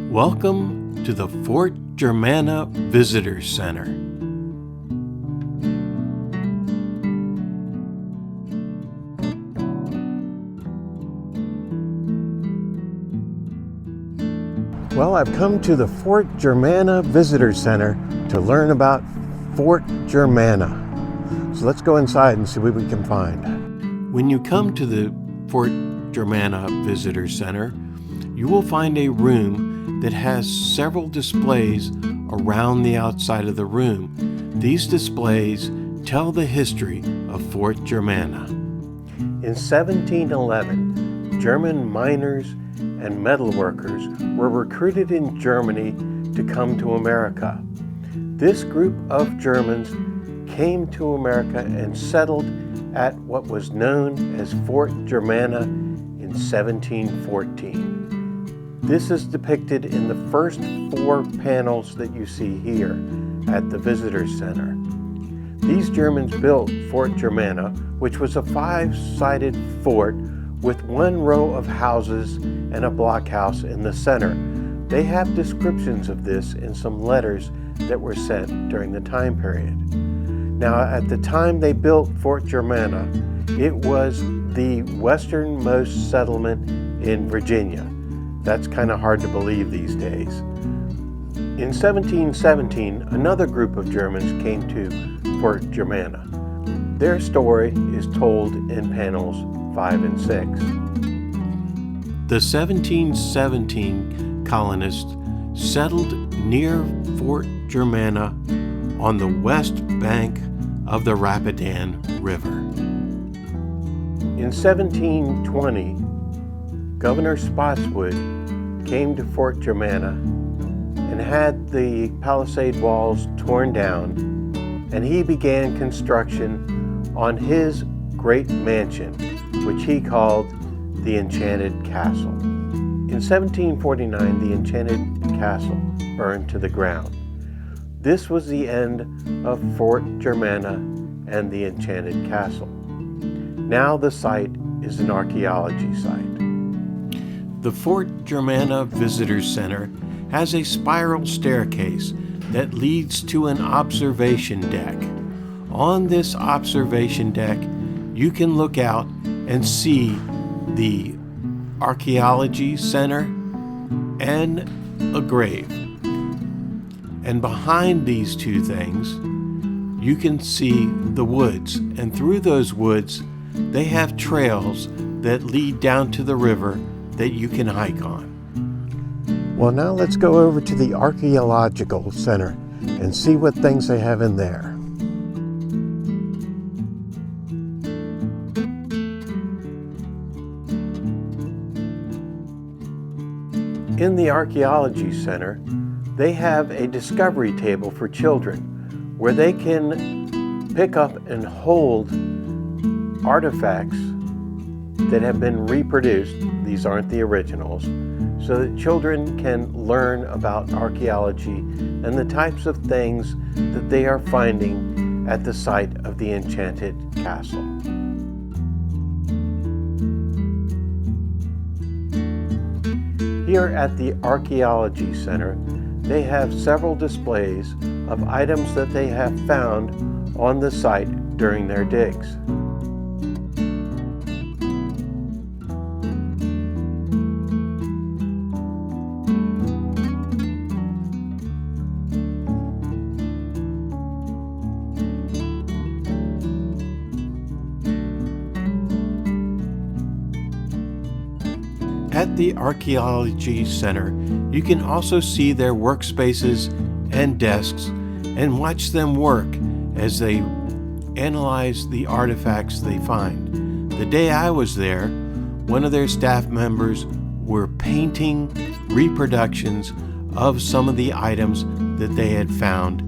Welcome to the Fort Germanna Visitor Center. Well, I've come to the Fort Germanna Visitor Center to learn about Fort Germanna. So let's go inside and see what we can find. When you come to the Fort Germanna Visitor Center, you will find a room that has several displays around the outside of the room. These displays tell the history of Fort Germanna. In 1711, German miners and metalworkers were recruited in Germany to come to America. This group of Germans came to America and settled at what was known as Fort Germanna in 1714. This is depicted in the first 4 panels that you see here at the Visitor Center. These Germans built Fort Germanna, which was a 5-sided fort with 1 row of houses and a blockhouse in the center. They have descriptions of this in some letters that were sent during the time period. Now, at the time they built Fort Germanna, it was the westernmost settlement in Virginia. That's kind of hard to believe these days. In 1717, another group of Germans came to Fort Germanna. Their story is told in panels 5 and 6. The 1717 colonists settled near Fort Germanna on the west bank of the Rapidan River. In 1720, Governor Spotswood came to Fort Germanna and had the palisade walls torn down, and he began construction on his great mansion, which he called the Enchanted Castle. In 1749, the Enchanted Castle burned to the ground. This was the end of Fort Germanna and the Enchanted Castle. Now the site is an archaeology site. The Fort Germanna Visitor Center has a spiral staircase that leads to an observation deck. On this observation deck, you can look out and see the Archaeology Center and a grave. And behind these 2 things, you can see the woods. And through those woods, they have trails that lead down to the river that you can hike on. Well, now let's go over to the Archaeological Center and see what things they have in there. In the Archaeology Center, they have a discovery table for children where they can pick up and hold artifacts that have been reproduced. These aren't the originals, so that children can learn about archaeology and the types of things that they are finding at the site of the Enchanted Castle. Here at the Archaeology Center, they have several displays of items that they have found on the site during their digs. At the Archaeology Center, you can also see their workspaces and desks and watch them work as they analyze the artifacts they find. The day I was there, one of their staff members were painting reproductions of some of the items that they had found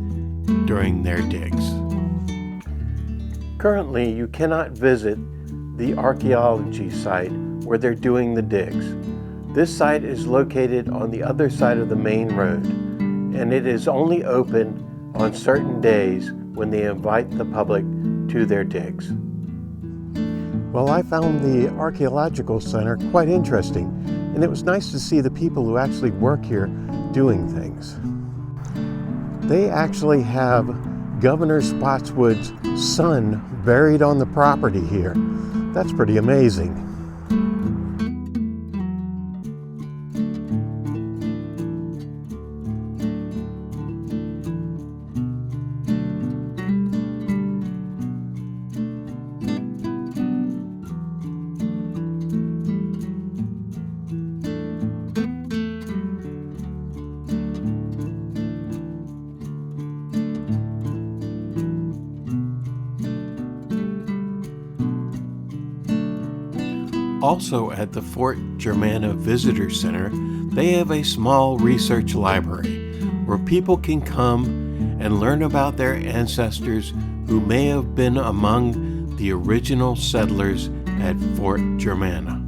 during their digs. Currently, you cannot visit the archaeology site where they're doing the digs. This site is located on the other side of the main road, and it is only open on certain days when they invite the public to their digs. Well, I found the Archaeological Center quite interesting. and it was nice to see the people who actually work here doing things. They actually have Governor Spotswood's son buried on the property here. That's pretty amazing. Also at the Fort Germanna Visitor Center, they have a small research library where people can come and learn about their ancestors who may have been among the original settlers at Fort Germanna.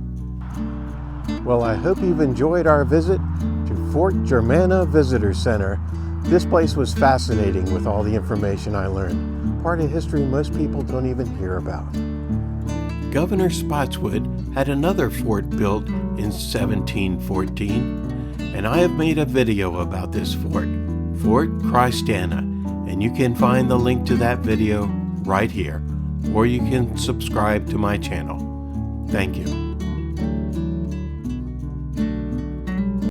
Well, I hope you've enjoyed our visit to Fort Germanna Visitor Center. This place was fascinating with all the information I learned. Part of history most people don't even hear about. Governor Spotswood had another fort built in 1714, and I have made a video about this fort, Fort Christiana, and you can find the link to that video right here, or you can subscribe to my channel. Thank you.